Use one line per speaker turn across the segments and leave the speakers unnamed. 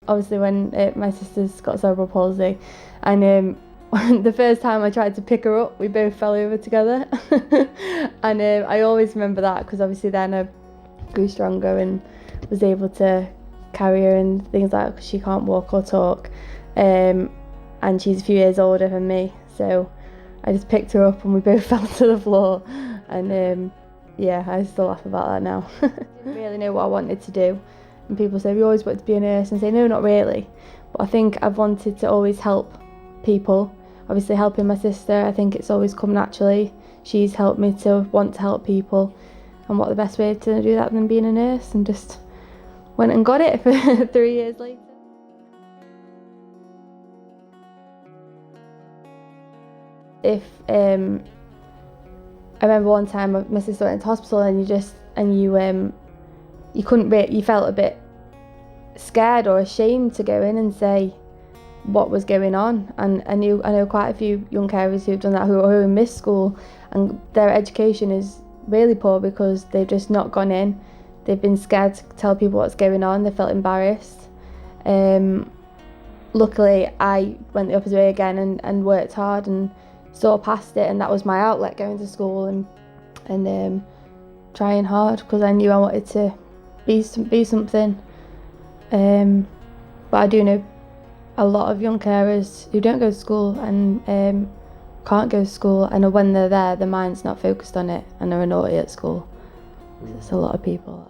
Obviously when my sister's got cerebral palsy, and the first time I tried to pick her up, we both fell over together. And I always remember that, because obviously then I grew stronger and was able to carry her and things like that, because she can't walk or talk, and she's a few years older than me, so I just picked her up and we both fell to the floor. And yeah, I still laugh about that now. I didn't really know what I wanted to do. And people say, we always wanted to be a nurse, and I say, no, not really. But I think I've wanted to always help people. Obviously helping my sister, I think it's always come naturally. She's helped me to want to help people. And what the best way to do that than being a nurse, and just went and got it for 3 years later. If I remember one time my sister went into hospital, and you couldn't really, you felt a bit scared or ashamed to go in and say what was going on. And I know quite a few young carers who've done that, who miss school, and their education is really poor because they've just not gone in. They've been scared to tell people what's going on. They felt embarrassed. Luckily I went the opposite way again and worked hard and saw past it, and that was my outlet, going to school and trying hard, because I knew I wanted to be something. But I do know a lot of young carers who don't go to school and can't go to school, and when they're there, their mind's not focused on it, and they're naughty at school. There's a lot of people.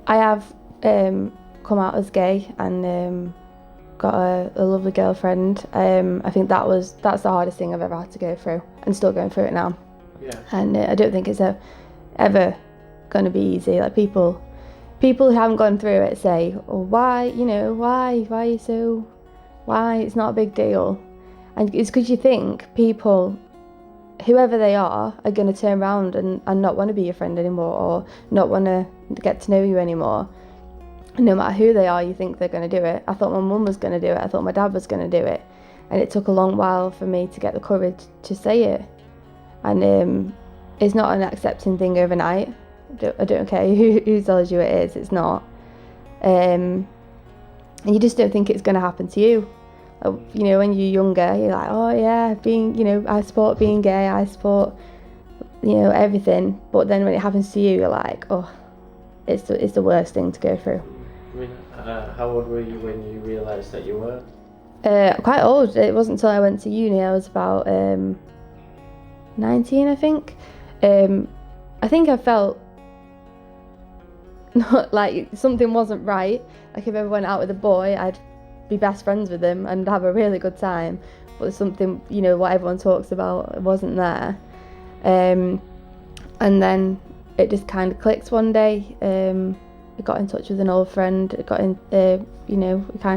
I have come out as gay and got a lovely girlfriend. I think that's the hardest thing I've ever had to go through, and still going through it now.
Yeah.
And I don't think it's ever going to be easy. Like people who haven't gone through it say, oh, why are you so, why, it's not a big deal. And it's because you think people, whoever they are going to turn around and not want to be your friend anymore, or not want to get to know you anymore. And no matter who they are, you think they're going to do it. I thought my mum was going to do it. I thought my dad was going to do it. And it took a long while for me to get the courage to say it. And it's not an accepting thing overnight. I don't care who tells you it is. It's not. And you just don't think it's going to happen to you. You know, when you're younger, you're like, oh yeah, I support being gay. I support, everything. But then when it happens to you, you're like, oh, it's the worst thing to go through.
I mean, how old were you when you realised that you were?
Quite old. It wasn't until I went to uni. I was about 19, I think. I think I felt not like something wasn't right. Like if I ever went out with a boy, I'd be best friends with him and have a really good time. But something, what everyone talks about, wasn't there. And then it just kind of clicked one day. I got in touch with an old friend. It kind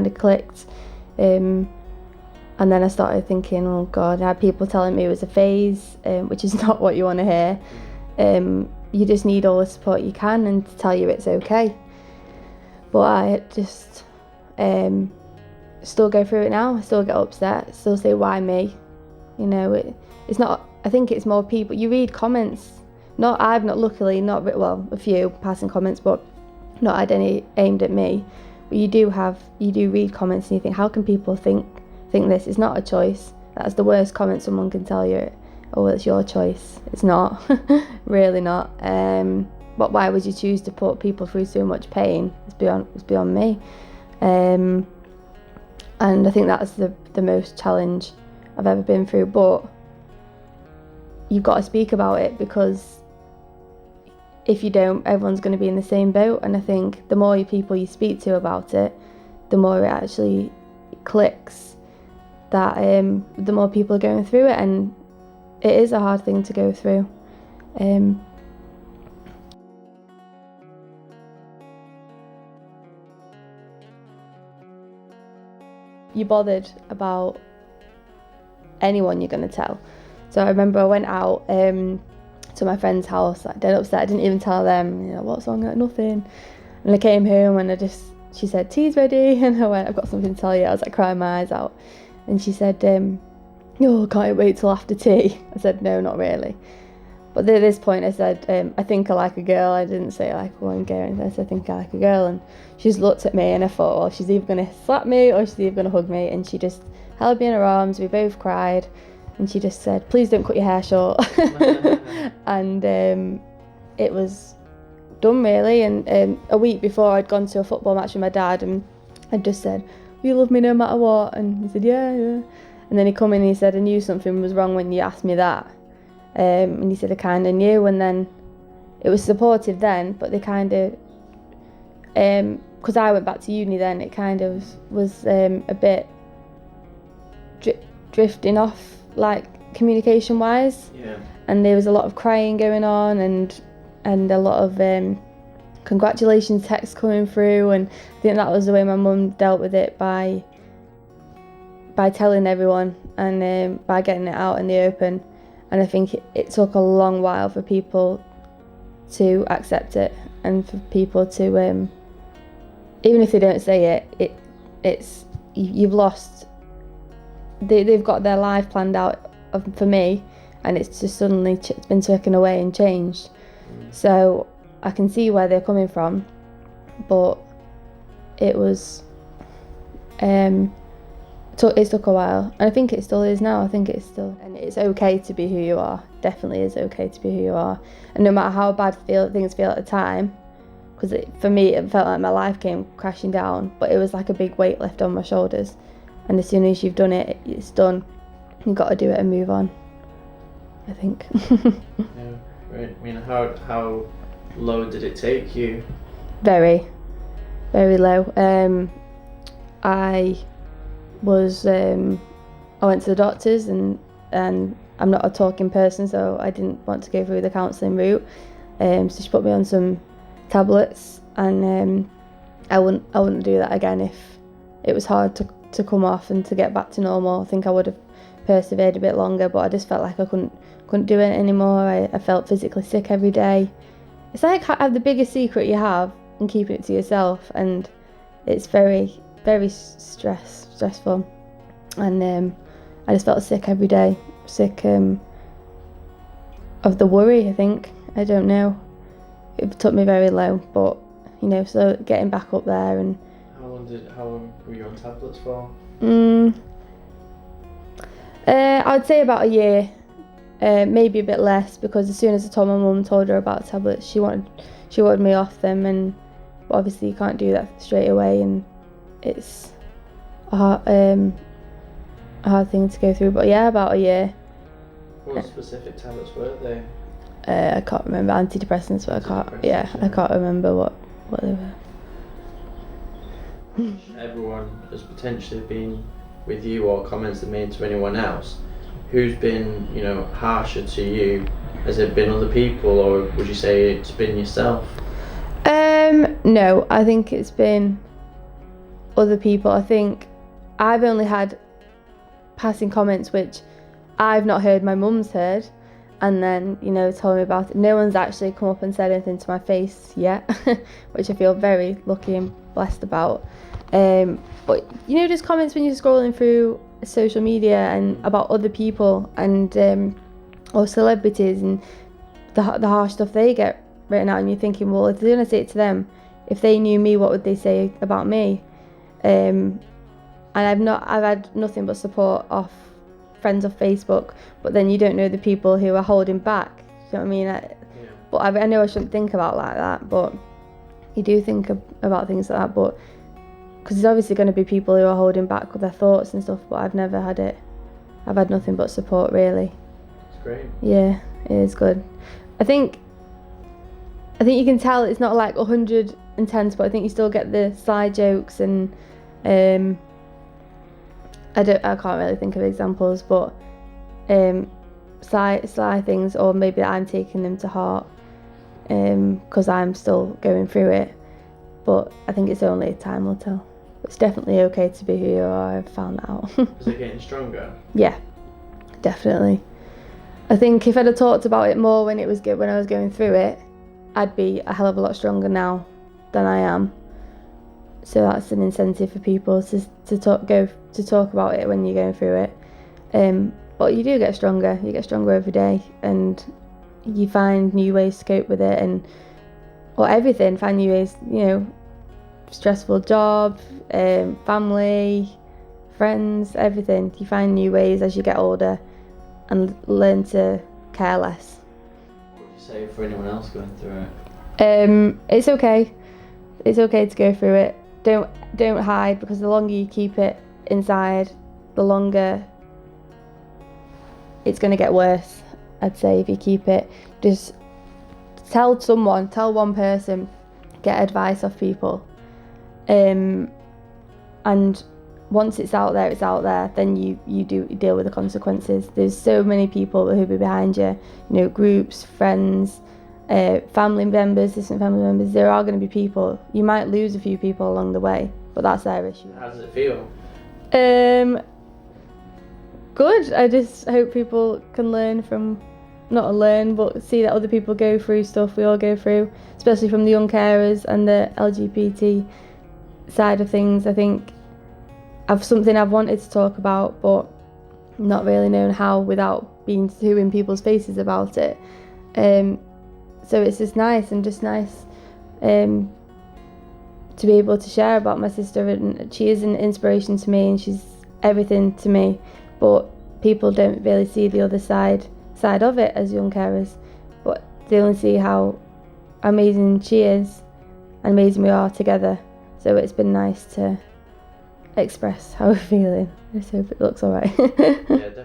of clicked. And then I started thinking, oh God, I had people telling me it was a phase, which is not what you want to hear. You just need all the support you can, and to tell you it's okay. But I just still go through it now. I still get upset, still say, why me? It's not, I think it's more people. You read comments, luckily not a few passing comments, but not had any aimed at me. But you do read comments and you think, how can people think this? It's not a choice. That's the worst comment someone can tell you. Oh, it's your choice. It's not. Really not. But why would you choose to put people through so much pain? It's beyond me. And I think that's the most challenge I've ever been through. But you've got to speak about it, because if you don't, everyone's going to be in the same boat. And I think the more people you speak to about it, the more it actually clicks that the more people are going through it, and it is a hard thing to go through. You're bothered about anyone you're going to tell. So I remember I went out to my friend's house, like dead upset. I didn't even tell them, you know, what's wrong, like nothing. And I came home and she said, tea's ready, and I went, I've got something to tell you. I was like crying my eyes out, and she said, oh, can't wait till after tea. I said, no, not really. But at this point I said, I think I like a girl. I didn't say like, oh, I'm gay or anything. I said, I think I like a girl. And she just looked at me, and I thought, well, she's either going to slap me or she's either going to hug me. And she just held me in her arms. We both cried, and she just said, please don't cut your hair short. And it was done really. And a week before, I'd gone to a football match with my dad, and I just said, you love me no matter what. And he said, yeah. And then he come in and he said, I knew something was wrong when you asked me that. And he said, I kind of knew. And then it was supportive then, but they kind of, because I went back to uni then, it kind of was a bit drifting off, like communication wise.
Yeah.
And there was a lot of crying going on, and a lot of congratulations texts coming through, and I think that was the way my mum dealt with it, by telling everyone and by getting it out in the open. And I think it took a long while for people to accept it, and for people to, even if they don't say it's you've lost. They've got their life planned out for me, and it's just suddenly been taken away and changed. So I can see where they're coming from, but it was it took a while, and I think it still is now. I think it's still, and it's okay to be who you are. Definitely is okay to be who you are, and no matter how bad things feel at the time, because for me it felt like my life came crashing down, but it was like a big weight left on my shoulders, and as soon as you've done it, it's done. You've got to do it and move on, I think.
Yeah, right. I mean, how low did it take you?
Very, very low. I went to the doctors, and I'm not a talking person, so I didn't want to go through the counselling route. So she put me on some tablets, and I wouldn't do that again if it was hard to come off and to get back to normal. I think I would have persevered a bit longer, but I just felt like I couldn't do it anymore. I felt physically sick every day. It's like have the biggest secret you have and keeping it to yourself, and it's very, very stressful. And I just felt sick every day, sick of the worry, I think. I don't know. It took me very low, but you know, so getting back up there. And
how long were you on tablets for?
I would say about a year, maybe a bit less, because as soon as I told my mum, told her about tablets, she wanted me off them, and but obviously you can't do that straight away, and it's a hard thing to go through. But yeah, about a year.
What specific tablets were they?
I can't remember, antidepressants, but I can't remember what they were.
Everyone has potentially been with you, or comments they've made to anyone else. Who's been, you know, harsher to you? Has it been other people, or would you say it's been yourself?
No, I think it's been other people. I think I've only had passing comments which I've not heard, my mum's heard, and then, you know, told me about it. No one's actually come up and said anything to my face yet, which I feel very lucky and blessed about. But you know, just comments when you're scrolling through social media and about other people, and or celebrities, and the harsh stuff they get written out, and you're thinking, well, if they're gonna say it to them, if they knew me, what would they say about me? And I've had nothing but support off friends off Facebook, but then you don't know the people who are holding back. You know what I mean? But I know I shouldn't think about like that, but you do think about things like that. But because there's obviously going to be people who are holding back with their thoughts and stuff, but I've never had it. I've had nothing but support, really.
It's great.
Yeah, it is good. I think you can tell it's not like 100 intense, but I think you still get the side jokes, and I can't really think of examples, but sly things, or maybe that I'm taking them to heart because I'm still going through it. But I think it's only time will tell. It's definitely okay to be who you are. I've found that out.
Is it getting stronger?
Yeah, definitely. I think if I'd have talked about it more when it was good, when I was going through it, I'd be a hell of a lot stronger now than I am. So that's an incentive for people to talk about it when you're going through it. But you do get stronger. You get stronger every day, and you find new ways to cope with it, or everything. Find new ways, stressful job, family, friends, everything. You find new ways as you get older, and learn to care less.
What would you say for anyone else going through it?
It's okay. It's okay to go through it. Don't hide, because the longer you keep it inside, the longer it's going to get worse. I'd say if you keep it, just tell one person, get advice off people, and once it's out there, then you do deal with the consequences. There's so many people who'll be behind you, groups, friends, family members, distant family members. There are going to be people. You might lose a few people along the way, but that's their issue.
How does it feel?
Good. I just hope people can but see that other people go through stuff we all go through, especially from the young carers and the LGBT side of things. I think something I've wanted to talk about, but not really known how without being too in people's faces about it. So it's just nice to be able to share about my sister, and she is an inspiration to me, and she's everything to me. But people don't really see the other side of it as young carers, but they only see how amazing she is and amazing we are together. So it's been nice to express how we're feeling. I just hope it looks alright.
Yeah, definitely.